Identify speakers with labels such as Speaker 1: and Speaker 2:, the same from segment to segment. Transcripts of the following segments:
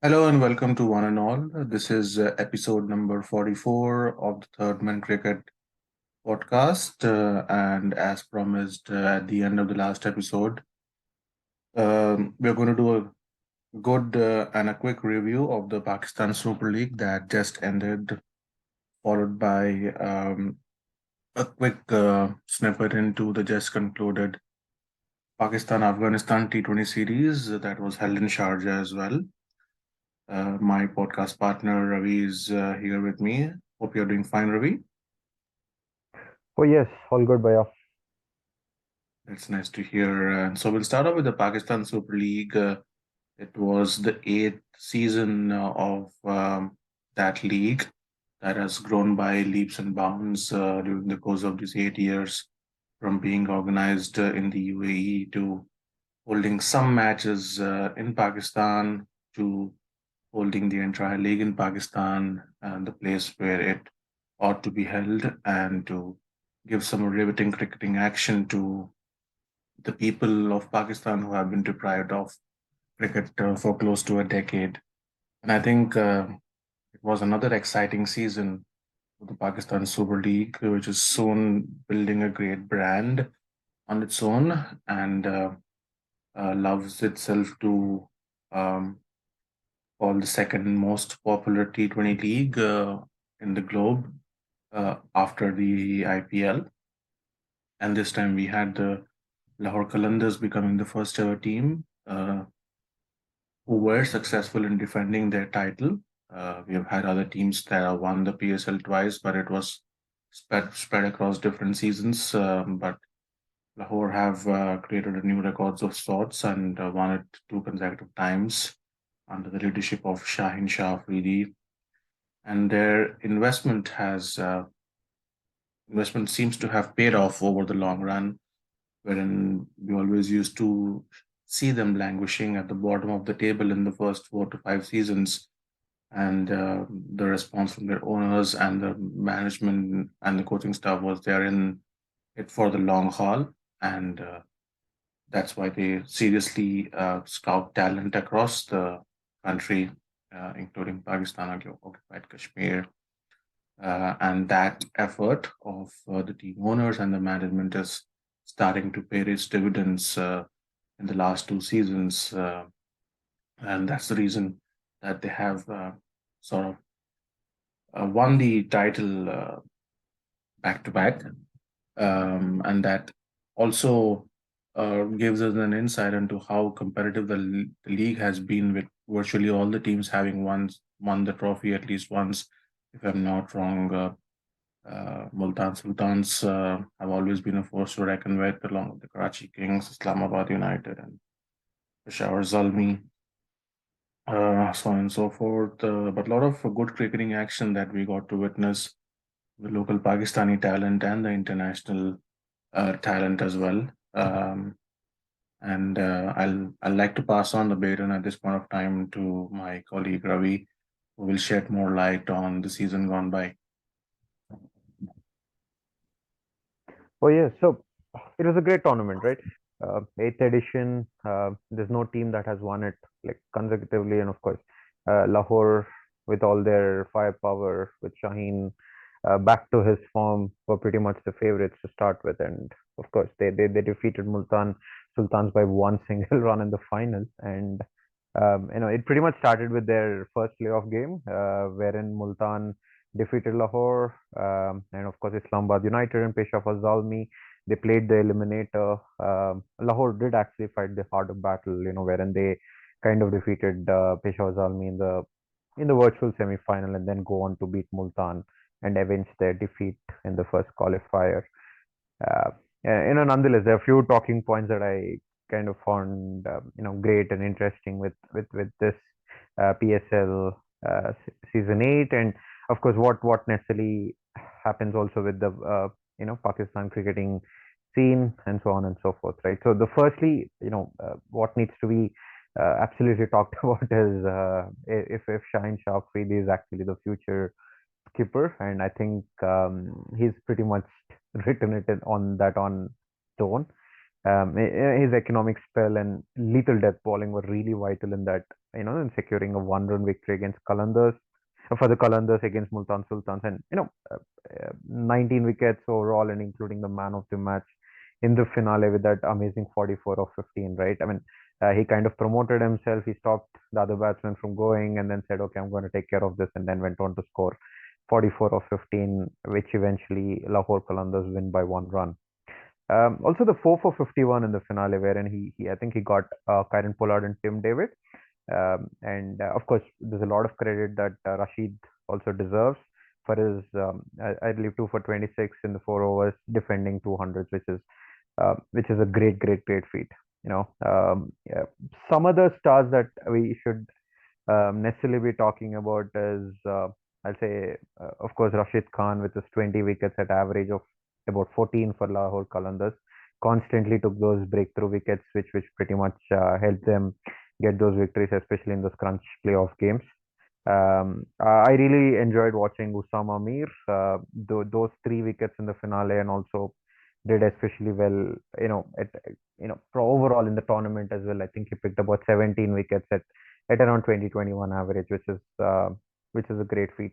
Speaker 1: Hello and welcome to one and all. This is episode number 44 of the Third Man Cricket podcast. And as promised at the end of the last episode, we're going to do a good and a quick review of the Pakistan Super League that just ended, followed by a quick snippet into the just concluded Pakistan Afghanistan T20 series that was held in Sharjah as well. My podcast partner Ravi is here with me. Hope you're doing fine, Ravi.
Speaker 2: Oh yes, all good, Baya.
Speaker 1: That's nice to hear. So we'll start off with the Pakistan Super League. It was the eighth season of that league that has grown by leaps and bounds during the course of these 8 years, from being organized in the UAE to holding some matches in Pakistan to holding the entire league in Pakistan and the place where it ought to be held, and to give some riveting cricketing action to the people of Pakistan who have been deprived of cricket for close to a decade. And I think it was another exciting season for the Pakistan Super League, which is soon building a great brand on its own and loves itself to um, call the second most popular T20 league in the globe after the IPL. And this time we had the Lahore Qalandars becoming the first ever team who were successful in defending their title. We have had other teams that have won the PSL twice, but it was spread across different seasons. But Lahore have created a new records of sorts and won it two consecutive times under the leadership of Shahin Shah Afridi. And their investment seems to have paid off over the long run, wherein we always used to see them languishing at the bottom of the table in the first 4 to 5 seasons. And the response from their owners and the management and the coaching staff was they're in it for the long haul. And that's why they seriously scout talent across the country, including Pakistan, occupied Kashmir. And that effort of the team owners and the management is starting to pay its dividends in the last 2 seasons. And that's the reason that they have sort of won the title back to back. And that also gives us an insight into how competitive the league has been, with virtually all the teams having won the trophy at least once. If I'm not wrong, Multan Sultans have always been a force to reckon with, along with the Karachi Kings, Islamabad United, and Peshawar Zalmi, so on and so forth. But a lot of good cricketing action that we got to witness, the local Pakistani talent and the international talent as well. And I'd like to pass on the baton at this point of time to my colleague Ravi, who will shed more light on the season gone by.
Speaker 2: Oh yes, so it was a great tournament, right? Eighth edition. There's no team that has won it like consecutively, and of course, Lahore with all their firepower, with Shaheen back to his form, were pretty much the favorites to start with, and of course, they defeated Multan Sultans by one single run in the final, and it pretty much started with their first playoff game, wherein Multan defeated Lahore, and of course Islamabad United and Peshawar Zalmi. They played the eliminator. Lahore did actually fight the harder battle, wherein they kind of defeated Peshawar Zalmi in the virtual semi-final, and then go on to beat Multan and avenge their defeat in the first qualifier. Uh, Nonetheless, there are a few talking points that I kind of found, great and interesting with this PSL season 8, and of course, what necessarily happens also with the Pakistan cricketing scene and so on and so forth, right? So, the firstly, what needs to be absolutely talked about is if Shaheen Shah Afridi is actually the future skipper, and I think he's pretty much written it on stone. His economic spell and lethal death bowling were really vital in that, in securing a one-run victory against Qalandars, for the Qalandars against Multan Sultans, and 19 wickets overall, and including the man of the match in the finale with that amazing 44 of 15. Right? I mean, he kind of promoted himself. He stopped the other batsmen from going, and then said, "Okay, I'm going to take care of this," and then went on to score 44 of 15, which eventually Lahore Qalandars win by 1 run. Also, the 4 for 51 in the finale, wherein he I think he got Kyron Pollard and Tim David. And of course, there's a lot of credit that Rashid also deserves for his, I believe, 2 for 26 in the 4 overs, defending 200s, which is a great feat. Yeah. Some other stars that we should necessarily be talking about is, I'll say, of course, Rashid Khan with his 20 wickets at average of about 14 for Lahore Qalandars. Constantly took those breakthrough wickets, which pretty much helped them get those victories, especially in those crunch playoff games. I really enjoyed watching Usama Mir. Those 3 wickets in the finale, and also did especially well. Overall in the tournament as well. I think he picked about 17 wickets at around 2021 average, which is a great feat.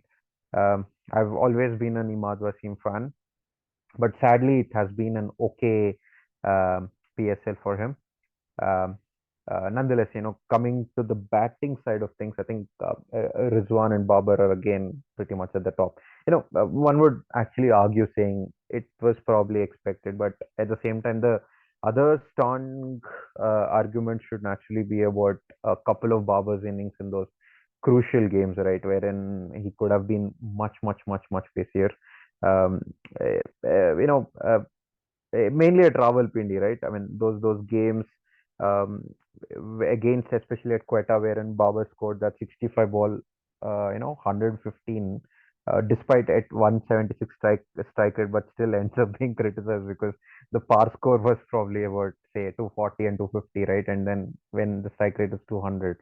Speaker 2: I've always been an Imad Wasim fan, but sadly it has been an okay PSL for him. Um, Nonetheless, coming to the batting side of things, I think Rizwan and Babar are again pretty much at the top. One would actually argue saying it was probably expected, but at the same time, the other strong argument should naturally be about a couple of Babar's innings in those crucial games, right, wherein he could have been much pacier. Um, uh, uh, you know, uh, Mainly at Rawalpindi, right? I mean, those games um, against, especially at Quetta, wherein Babar scored that 65 ball, 115, despite at 176 strike rate, but still ends up being criticized because the par score was probably about, say, 240 and 250, right? And then when the strike rate is 200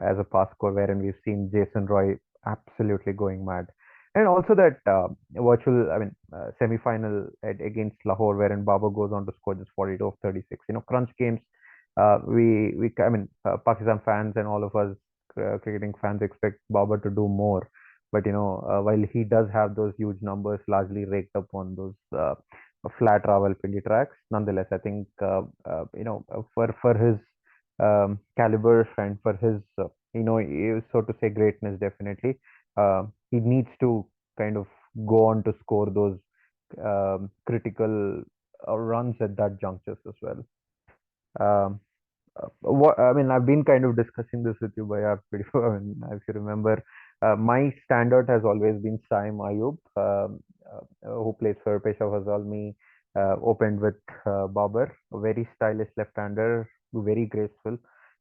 Speaker 2: as a par score, wherein we've seen Jason Roy absolutely going mad. And also that semi-final against Lahore, wherein Babar goes on to score just 42 of 36. Crunch games. Pakistan fans and all of us cricketing fans expect Babar to do more. But while he does have those huge numbers, largely raked up on those flat Rawalpindi tracks, nonetheless, I think for his caliber and for his so to say greatness, definitely he needs to kind of go on to score those critical runs at that junctures as well. Um, I've been kind of discussing this with you, Bhaiya, before. I mean, if you remember, my standout has always been Saim Ayub, who plays for Peshawar Zalmi, opened with Babar, a very stylish left-hander, very graceful.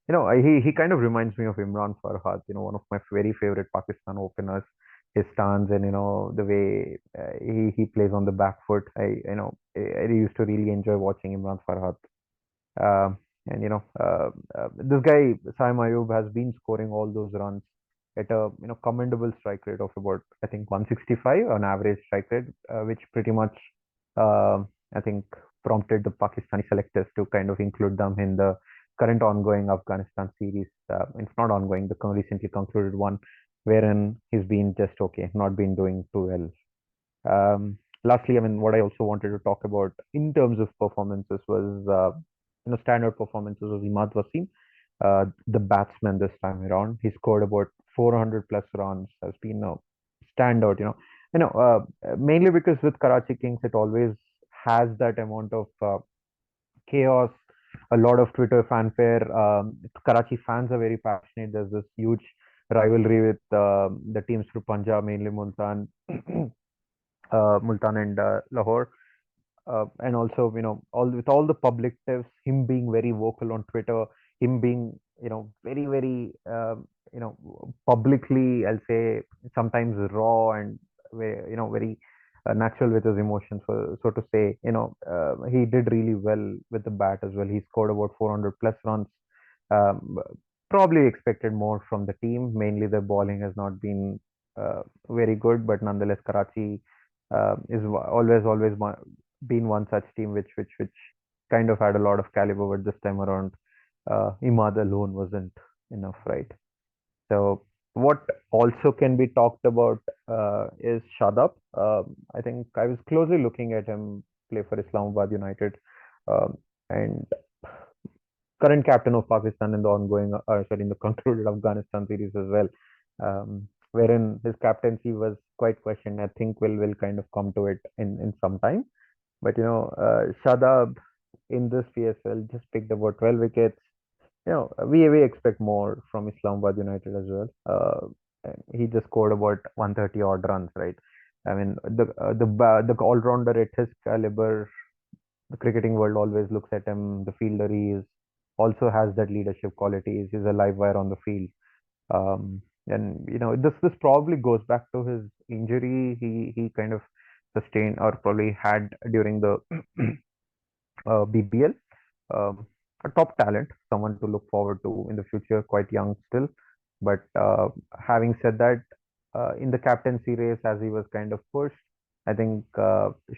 Speaker 2: He kind of reminds me of Imran Farhad, one of my very favorite Pakistan openers. His stance and the way he plays on the back foot. I used to really enjoy watching Imran Farhad. And this guy Saim Ayub has been scoring all those runs at a commendable strike rate of about, I think, 165 on average strike rate, which pretty much I think prompted the Pakistani selectors to kind of include them in the current ongoing Afghanistan series. It's not ongoing, the recently concluded one, wherein he's been just okay, not been doing too well. Lastly, I mean, what I also wanted to talk about in terms of performances was, standard performances of Imad Wasim, the batsman this time around. He scored about 400 plus runs, has been a standout, mainly because with Karachi Kings, it always has that amount of chaos, a lot of Twitter fanfare. Karachi fans are very passionate. There's this huge rivalry with the teams from Punjab, mainly Multan and Lahore. And also, all the public tips, him being very vocal on Twitter, him being, very, publicly, I'll say, sometimes raw and very natural with his emotions. So to say, he did really well with the bat as well. He scored about 400 plus runs. Um, Probably expected more from the team. Mainly the bowling has not been very good, but nonetheless, Karachi is always been one such team which kind of had a lot of caliber, but this time around, Imad alone wasn't enough, right? So what also can be talked about is Shadab. I think I was closely looking at him play for Islamabad United, um, and current captain of Pakistan in the in the concluded Afghanistan series as well, wherein his captaincy was quite questioned. I think we'll kind of come to it in some time. But Shadab in this PSL just picked about 12 wickets. We expect more from Islamabad United as well. And he just scored about 130 odd runs, right? I mean, the all rounder at his caliber, the cricketing world always looks at him. The fielder he is also has that leadership qualities. He's a live wire on the field. And this probably goes back to his injury he kind of sustained or probably had during the BBL. Um, a top talent, someone to look forward to in the future, quite young still. But having said that, in the captaincy race, as he was kind of pushed, I think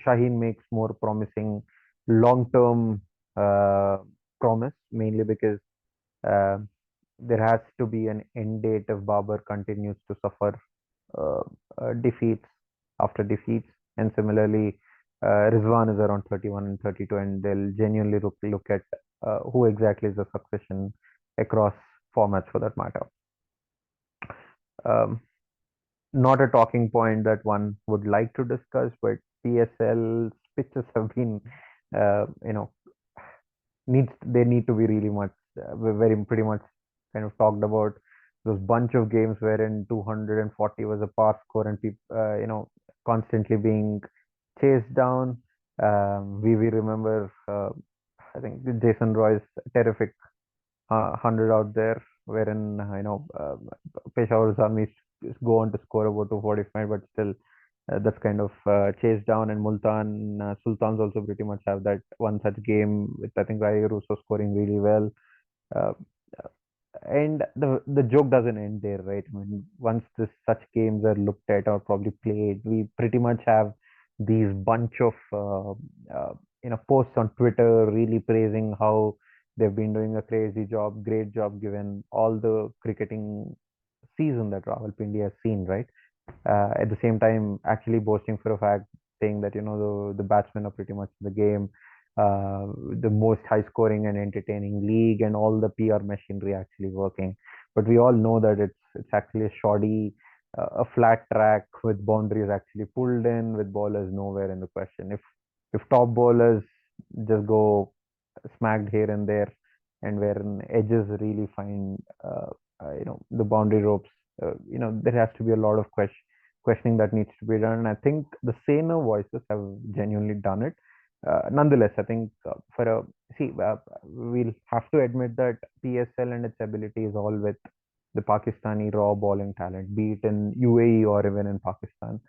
Speaker 2: Shaheen makes more promising long-term uh, promise, mainly because uh, there has to be an end date if Babar continues to suffer uh, defeats after defeats. And similarly, Rizwan is around 31 and 32, and they'll genuinely look at who exactly is the succession across formats for that matter. Um, Not a talking point that one would like to discuss, but PSL pitches have been, you know, they need to be really much, very pretty much kind of talked about. Those bunch of games wherein 240 was a par score and people, constantly being chased down. We remember, I think Jason Roy's terrific 100 out there, wherein Peshawar's army go on to score about 245, but still that's kind of chased down. And Multan Sultans also pretty much have that one such game with I think Rai Russo scoring really well. Uh, and the joke doesn't end there, right? I mean, once such games are looked at or probably played, we pretty much have these bunch of posts on Twitter really praising how they've been doing a crazy job, great job given all the cricketing season that Rawalpindi has seen, right? At the same time, actually boasting for a fact, saying that the batsmen are pretty much the game, the most high scoring and entertaining league, and all the PR machinery actually working. But we all know that it's actually a shoddy, a flat track with boundaries actually pulled in, with bowlers nowhere in the question. If top bowlers just go smacked here and there, and where edges really find the boundary ropes, there has to be a lot of questioning that needs to be done. And I think the saner voices have genuinely done it. Nonetheless, I think we'll have to admit that PSL and its ability is all with the Pakistani raw bowling talent, be it in UAE or even in Pakistan.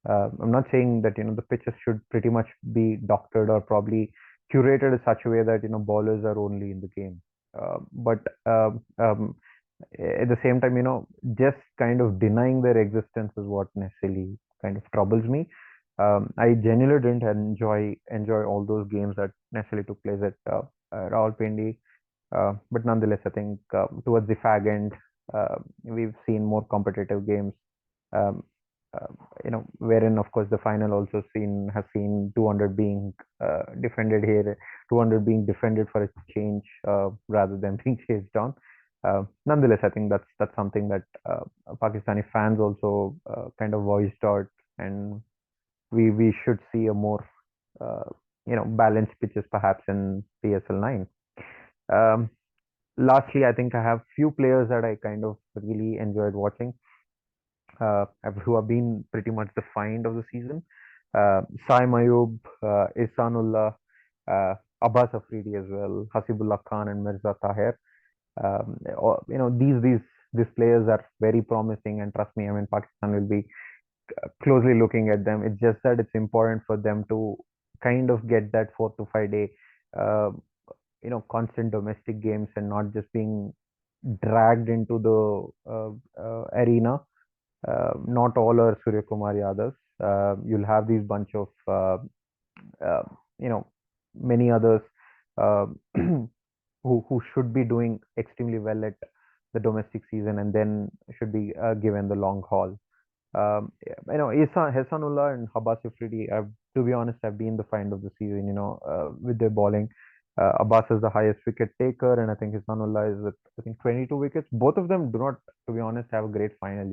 Speaker 2: I'm not saying that the pitches should pretty much be doctored or probably curated in such a way that bowlers are only in the game. But at the same time, just kind of denying their existence is what necessarily kind of troubles me. I genuinely didn't enjoy all those games that necessarily took place at Rawalpindi. But nonetheless, I think towards the fag end, we've seen more competitive games. Um, wherein of course the final also has seen 200 being defended here, 200 being defended for a change rather than being chased down. Nonetheless, I think that's something that Pakistani fans also kind of voiced out, and we should see a more uh, balanced pitches perhaps in PSL 9. Um, Lastly, I think I have few players that I kind of really enjoyed watching, who have been pretty much the find of the season. Saim Ayub, Ihsanullah, Abbas Afridi as well, Hasibullah Khan and Mirza Tahir. These players are very promising, and trust me, I mean Pakistan will be closely looking at them. It's just that it's important for them to kind of get that 4 to 5 day, uh, constant domestic games and not just being dragged into the arena. Not all are Surya Kumar Yadav. You'll have these bunch of uh, you know many others um, who should be doing extremely well at the domestic season and then should be given the long haul. Hassanullah and Abbas Afridi, to be honest, have been the find of the season, with their bowling. Abbas is the highest wicket taker, and I think Hassanullah is with, I think, 22 wickets. Both of them do not, to be honest, have a great final.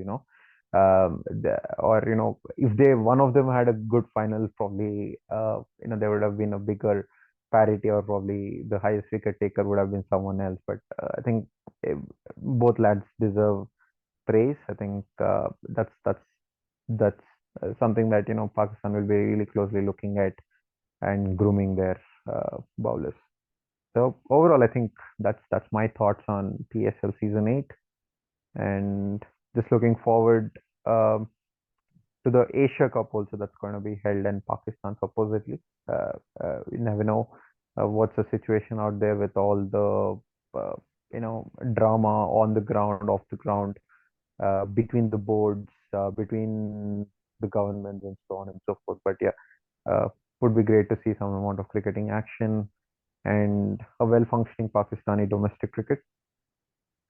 Speaker 2: If one of them had a good final, probably, there would have been a bigger parity, or probably the highest wicket taker would have been someone else. But I think uh, both lads deserve praise. I think that's something that Pakistan will be really closely looking at and grooming their bowlers. So overall, I think that's my thoughts on PSL season 8, and just looking forward um, to the Asia Cup also that's going to be held in Pakistan supposedly. You never know what's the situation out there with all the drama on the ground, off the ground, between the boards, between the governments, and so on and so forth. But yeah, would be great to see some amount of cricketing action and a well-functioning Pakistani domestic cricket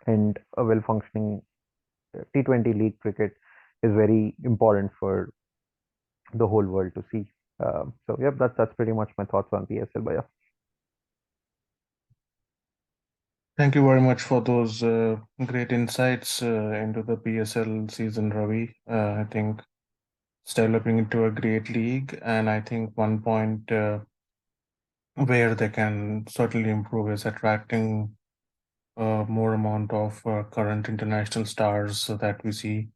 Speaker 2: and a well-functioning T20 league cricket is very important for the whole world to see. So yep, that's pretty much my thoughts on PSL. But yeah,
Speaker 1: Thank you very much for those great insights into the PSL season, Ravi. I think it's developing into a great league, and I think one point where they can certainly improve is attracting more amount of current international stars that we see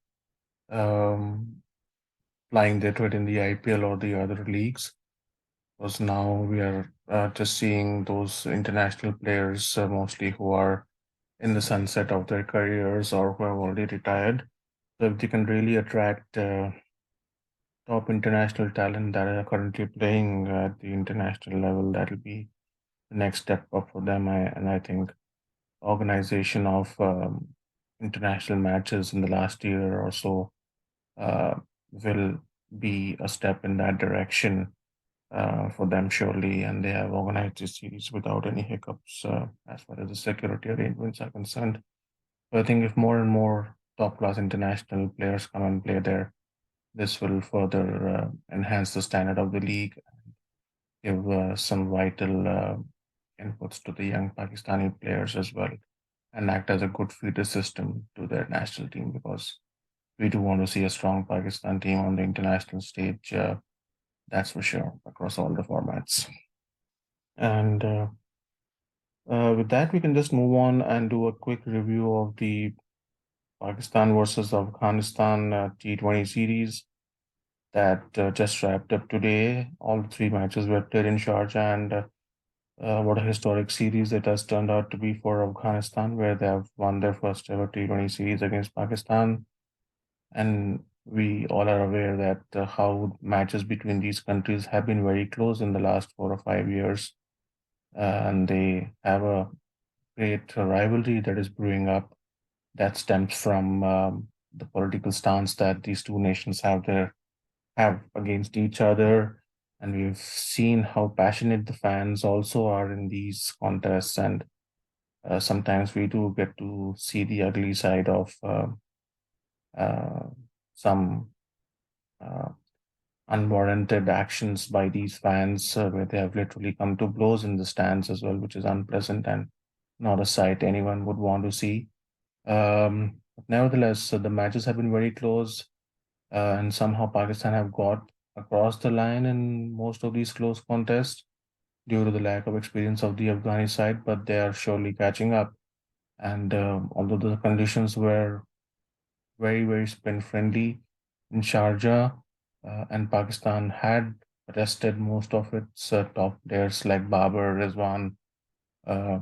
Speaker 1: um, plying their trade in the IPL or the other leagues. Because now we are just seeing those international players mostly who are in the sunset of their careers or who have already retired. So if they can really attract top international talent that are currently playing at the international level, that'll be the next step up for them. And I think organization of international matches in the last year or so uh, will be a step in that direction for them surely, and they have organized this series without any hiccups as far as the security arrangements are concerned. So I think if more and more top class international players come and play there, this will further enhance the standard of the league, give some vital inputs to the young Pakistani players as well, and act as a good feeder system to their national team because we do want to see a strong Pakistan team on the international stage. That's for sure across all the formats. And with that, we can just move on and do a quick review of the Pakistan versus Afghanistan T20 series that just wrapped up today. All three matches were played in Sharjah, and what a historic series it has turned out to be for Afghanistan, where they have won their first ever T20 series against Pakistan. And we all are aware that how matches between these countries have been very close in the last 4 or 5 years, and they have a great rivalry that is brewing up that stems from the political stance that these two nations have against each other. And we've seen how passionate the fans also are in these contests. And sometimes we do get to see the ugly side of uh, some uh, unwarranted actions by these fans, where they have literally come to blows in the stands as well, which is unpleasant and not a sight anyone would want to see. Nevertheless, the matches have been very close, and somehow Pakistan have got across the line in most of these close contests due to the lack of experience of the Afghani side, but they are surely catching up. And although the conditions were very, very spin friendly in Sharjah, and Pakistan had rested most of its top players like Babar, Rizwan, uh,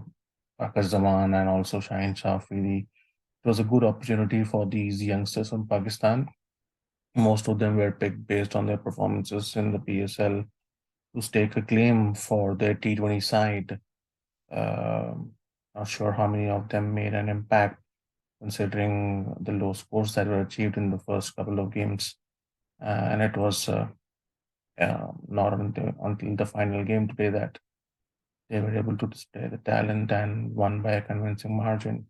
Speaker 1: Akar Zaman, and also Shaheen Shah Afridi. It was a good opportunity for these youngsters from Pakistan. Most of them were picked based on their performances in the PSL to stake a claim for their T20 side. Not sure how many of them made an impact considering the low scores that were achieved in the first couple of games. And it was not until the final game today that They were able to display the talent and won by a convincing margin.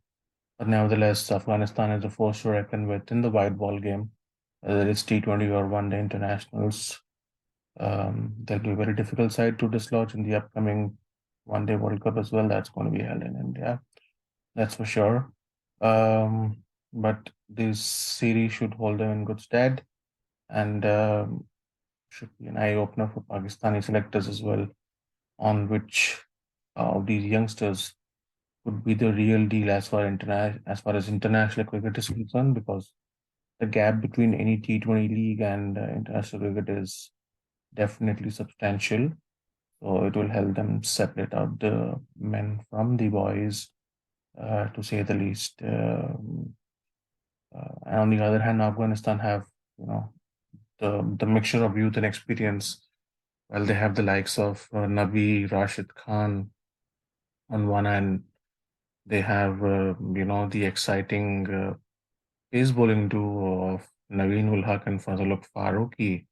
Speaker 1: But nevertheless, Afghanistan is a force to reckon with in the white ball game, whether it's T20 or one day internationals. They'll be a very difficult side to dislodge in the upcoming one day World Cup as well. That's going to be held in India. That's for sure. But this series should hold them in good stead and should be an eye opener for Pakistani selectors as well, on which of these youngsters would be the real deal as far as international cricket is concerned, because the gap between any T20 league and international cricket is definitely substantial. So it will help them separate out the men from the boys, to say the least. And on the other hand, Afghanistan have, you know, the mixture of youth and experience. While they have the likes of Nabi, Rashid Khan on one hand, they have, the exciting pace bowling duo of Naveen ul Haq and Fazlul Farooqi,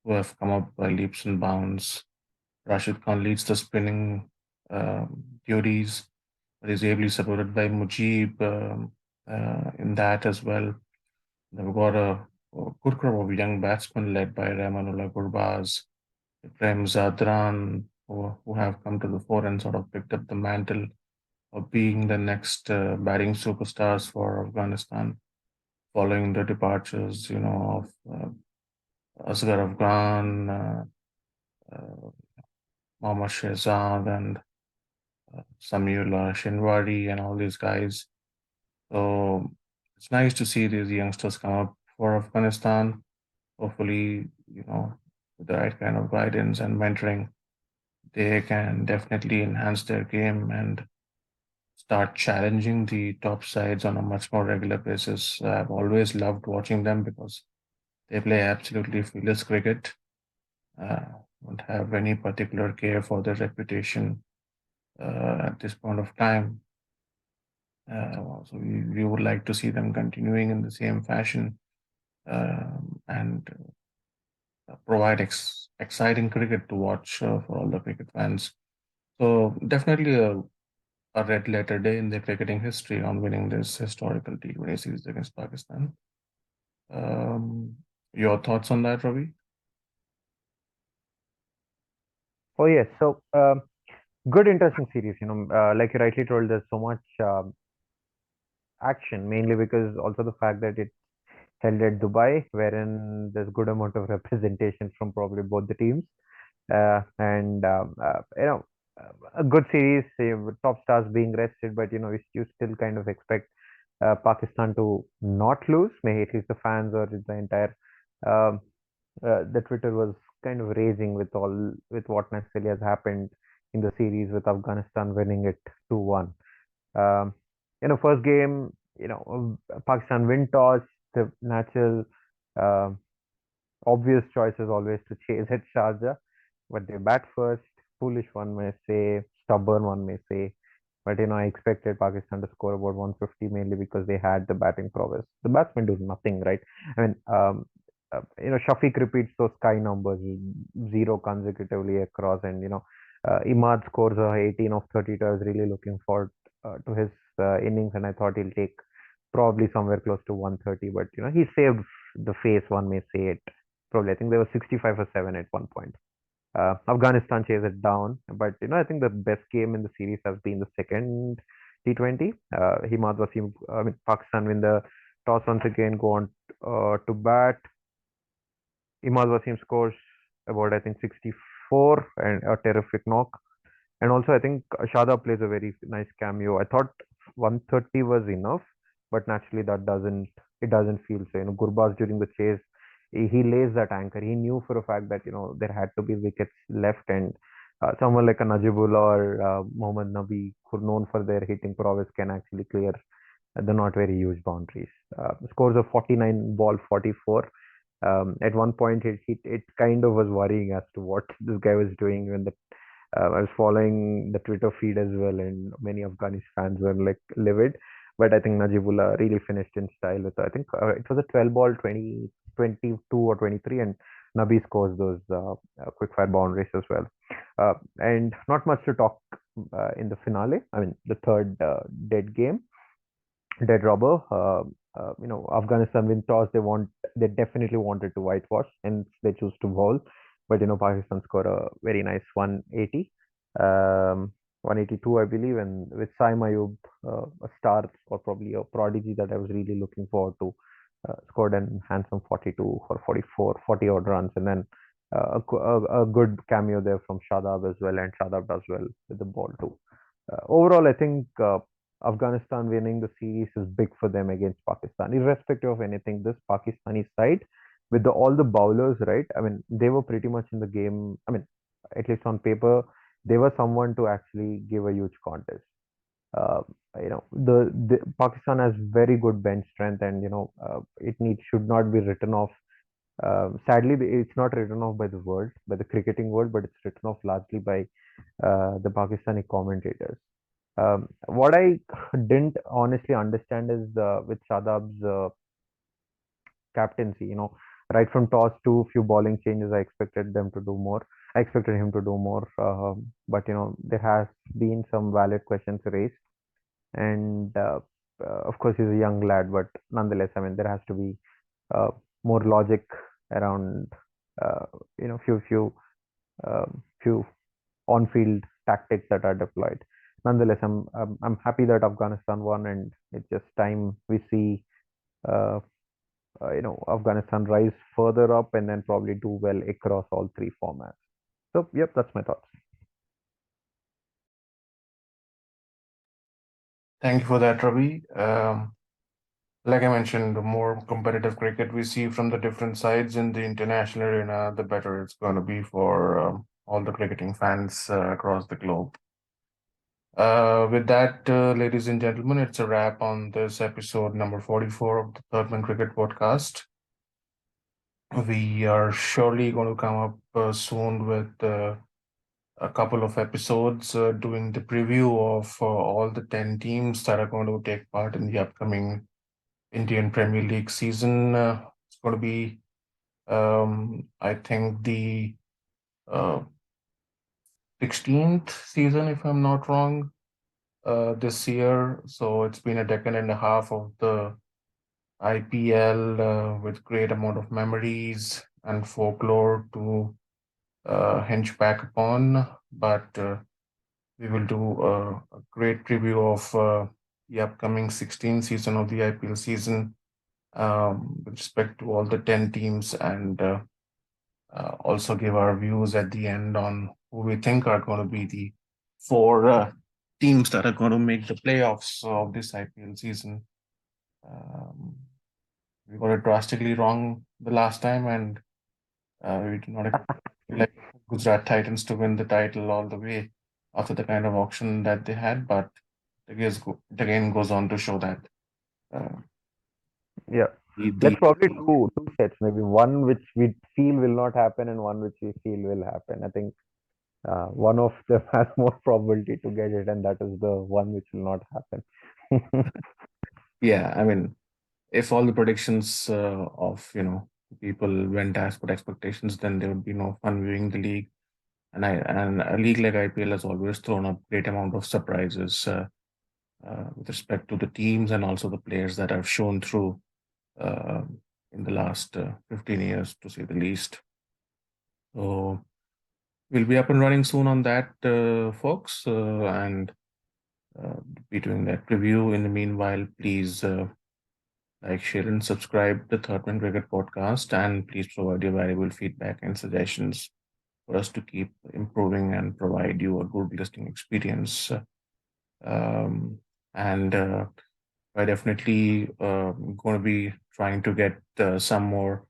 Speaker 1: who have come up by leaps and bounds. Rashid Khan leads the spinning duties, but is ably supported by Mujib in that as well. They've got a good crop of young batsmen led by Rahmanullah Gurbaz, Ibrahim Zadran, who have come to the fore and sort of picked up the mantle of being the next batting superstars for Afghanistan, following the departures, of Asghar Afghan, uh, Mohammad Shehzad, and Samiullah Shinwari, and all these guys. So it's nice to see these youngsters come up for Afghanistan. Hopefully, with the right kind of guidance and mentoring, they can definitely enhance their game and start challenging the top sides on a much more regular basis. I've always loved watching them because they play absolutely fearless cricket. Uh, don't have any particular care for their reputation at this point of time. So we would like to see them continuing in the same fashion, and provide exciting cricket to watch for all the cricket fans. So definitely a red letter day in the cricketing history on winning this historical T20 series against Pakistan. Um, your thoughts on that, Ravi?
Speaker 2: Oh yes, so good, interesting series. Like you rightly told, there's so much action, mainly because also the fact that it held at Dubai, wherein there's good amount of representation from probably both the teams. And a good series, with top stars being rested, but you still kind of expect Pakistan to not lose. Maybe at least the fans or the entire um, the Twitter was kind of raging with what necessarily has happened in the series with Afghanistan winning it 2-1. Um, first game, Pakistan win toss, the natural, um obvious choice is always to chase at Sharjah, but they bat first. Foolish one may say, stubborn one may say, but I expected Pakistan to score about 150 mainly because they had the batting prowess. The batsmen do nothing, right? I mean, Shafiq repeats those sky numbers, zero consecutively across, and Imad scores a 18 of 32. I was really looking forward to his innings, and I thought he'll take probably somewhere close to 130, but he saved the face, one may say it. Probably, I think they were 65 for 7 at one point. Afghanistan chased it down, but I think the best game in the series has been the second T20. Himad Wasim, I mean, Pakistan win the toss once again, go on to bat. Imad Wasim scores about, I think, 64 and a terrific knock. And also, I think Shada plays a very nice cameo. I thought 130 was enough, but naturally it doesn't feel so. Gurbaz during the chase, he lays that anchor. He knew for a fact that there had to be wickets left, and someone like a Najibullah or Mohammad Nabi, who are known for their hitting prowess, can actually clear the not very huge boundaries. Scores of 49 ball 44. At one point, it kind of was worrying as to what this guy was doing when the I was following the Twitter feed as well, and many Afghani fans were like livid. But I think Najibullah really finished in style with, I think it was a 12 ball 22 or 23, and Nabi scores those quick fire boundaries as well. And not much to talk in the finale. I mean, the third dead game, dead rubber. Afghanistan win toss. They definitely wanted to whitewash, and they choose to bowl. But Pakistan score a very nice 180, 182, I believe, and with Saim Ayub, a star or probably a prodigy that I was really looking forward to, scored an handsome 42 or 44, 40 odd runs, and then a good cameo there from Shadab as well, and Shadab does well with the ball too. Overall, I think Afghanistan winning the series is big for them against Pakistan, irrespective of anything. This Pakistani side, with all the bowlers, right? I mean, they were pretty much in the game. I mean, at least on paper, they were someone to actually give a huge contest. Uh, the Pakistan has very good bench strength, and it should not be written off. Sadly, it's not written off by the world, by the cricketing world, but it's written off largely by the Pakistani commentators. What I didn't honestly understand is with Shadab's captaincy. Right from toss to few bowling changes, I expected them to do more. I expected him to do more, but there has been some valid questions raised, and of course he's a young lad, but nonetheless, I mean, there has to be uh, more logic around uh, few on-field tactics that are deployed. Nonetheless, I'm happy that Afghanistan won, and it's just time we see uh, Afghanistan rise further up and then probably do well across all three formats. So, yep, that's my thoughts.
Speaker 1: Thank you for that, Ravi. Like I mentioned, the more competitive cricket we see from the different sides in the international arena, the better it's going to be for all the cricketing fans across the globe. With that, ladies and gentlemen, it's a wrap on this episode number 44 of the Third Man Cricket Podcast. We are surely going to come up soon with a couple of episodes doing the preview of all the 10 teams that are going to take part in the upcoming Indian Premier League season. It's going to be, I think, the uh, 16th season, if I'm not wrong, this year. So it's been a decade and a half of the IPL with great amount of memories and folklore to hinge back upon. But we will do a great preview of the upcoming 16th season of the IPL season with respect to all the 10 teams, and also give our views at the end on who we think are going to be the four teams that are going to make the playoffs of this IPL season. Um, we got it drastically wrong the last time, and we did not expect like Gujarat Titans to win the title all the way after the kind of auction that they had. But it again goes on to show that uh,
Speaker 2: Yeah.
Speaker 1: the
Speaker 2: Let's probably do two sets, maybe one which we feel will not happen and one which we feel will happen. I think one of them has more probability to get it, and that is the one which will not happen.
Speaker 1: yeah, I mean, if all the predictions of people went as per expectations, then there would be no fun viewing the league. And a league like IPL has always thrown up great amount of surprises with respect to the teams and also the players that have shown through uh, in the last 15 years, to say the least. So we'll be up and running soon on that, folks, and be doing that review. In the meanwhile, please like, share, and subscribe to Third Man Cricket Podcast, and please provide your valuable feedback and suggestions for us to keep improving and provide you a good listening experience. Um, and I definitely going to be trying to get some more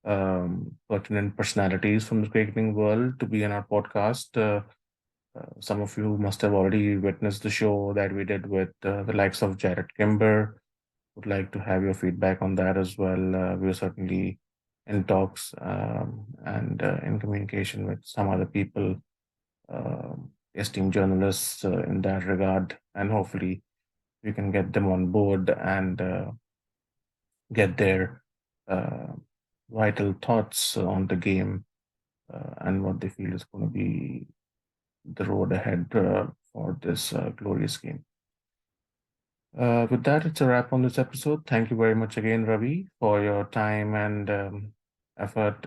Speaker 1: pertinent personalities from the cricketing world to be in our podcast. Some of you must have already witnessed the show that we did with the likes of Jared Kimber. Would like to have your feedback on that as well. We're certainly in talks and in communication with some other people, esteemed journalists in that regard, and hopefully we can get them on board and get their uh, vital thoughts on the game and what they feel is going to be the road ahead for this glorious game. With that, it's a wrap on this episode. Thank you very much again, Ravi, for your time and effort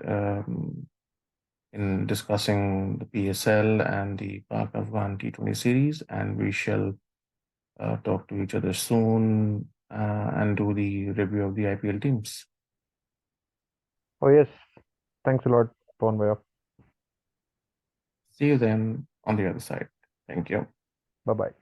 Speaker 1: in discussing the PSL and the Pak Afghan T20 series. And we shall talk to each other soon and do the review of the IPL teams.
Speaker 2: Oh yes, thanks a lot, Pawan.
Speaker 1: See you then on the other side. Thank you.
Speaker 2: Bye bye.